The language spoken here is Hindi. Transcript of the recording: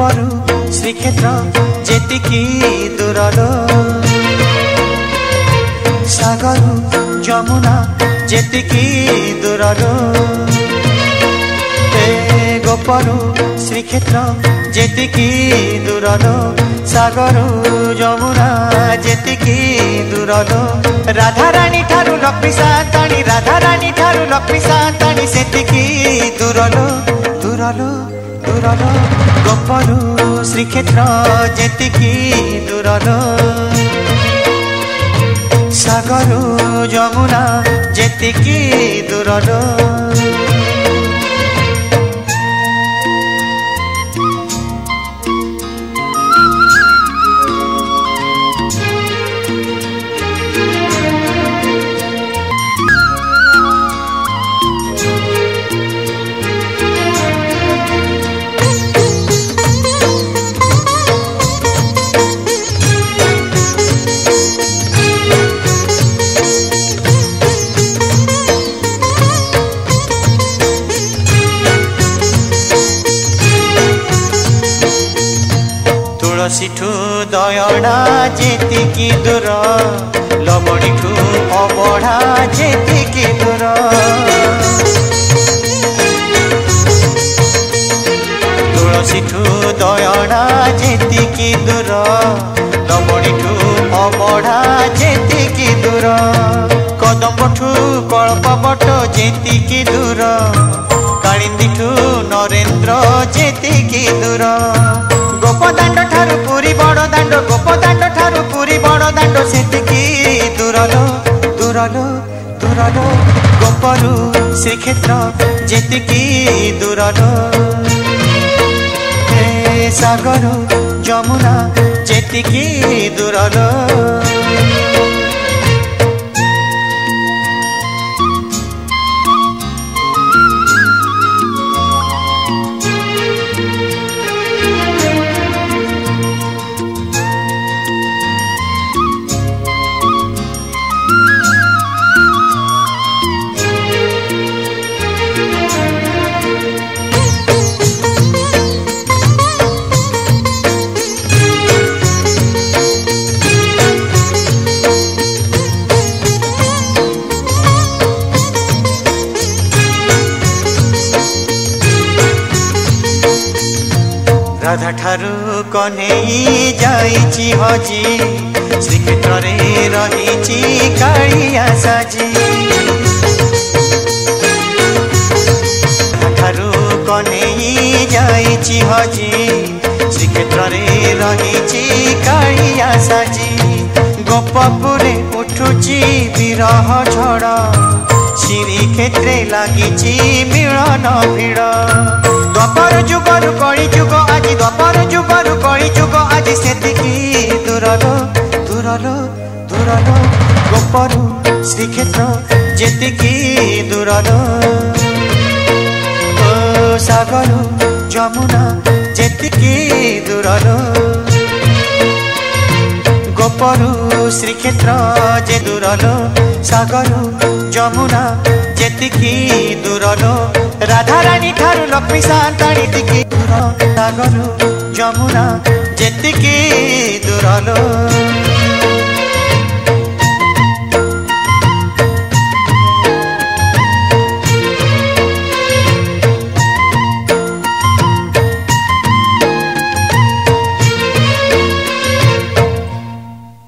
गोपरु श्रीक्षेत्र जेतिकी दूरलो सागरु जमुना जेतिकी दूरलो गोपरु श्रीक्षेत्र जेतिकी दूरलो सागरु जमुना जेतिकी दूरलो राधारानी ठारू लक्ष्मी साताणी राधारानी ठारू लक्ष्मी साताणी सेतिकी दूरलो दूरलो दूरलो गोपरु श्रीक्षेत्र जेतिकी दूरलो सागरु जमुना जेतिकी दूरलो तुलसीठू दयणा जेतिकी दूर लवणीठू अबढ़ा जेतिकी दूर तुलसीठू दयणा जेतिकी दूर लवणीठू अबढ़ा जेतिकी दूर कदम्बठू कल्पवट जेतिकी दूर कालिंदीठू नरेंद्र जेतिकी दूर गोपदाण्ड ठारू पुरी बड़ दाण्ड गोपदाण्ड ठारू पुरी बड़ दाण्ड सेतिकी दूरलो दूरलो दूरलो गोपरु श्रीक्षेत्र जेतिकी दूरलो सागरु जमुना जेतिकी दूरलो राधा ठारू कन्हई जाइची हजी श्रीक्षेत्र रे रहीची कालिया साजी राधा ठारू कन्हई जाइची हजी श्रीक्षेत्र रे रहीची कालिया साजी गोपपुरे उठुची विरह झड़ श्रीक्षेत्रे लागिची मिलन भिड़ द्वापर जुगर कली जुग आज द्वापर जुगर कली जुग आज सेतिकी दूरलो दूरलो दूरलो गोपरु श्रीक्षेत्र जेतिकी दूरलो सागरु जमुना जेतिकी दूरलो गोपरु श्रीक्षेत्र जे दूरलो सागरु जमुना जेतिकी दूरलो राधारानी ठारू लक्ष्मी साताणी तिकी दूर सागरु जमुना जेतिकी दूरलो।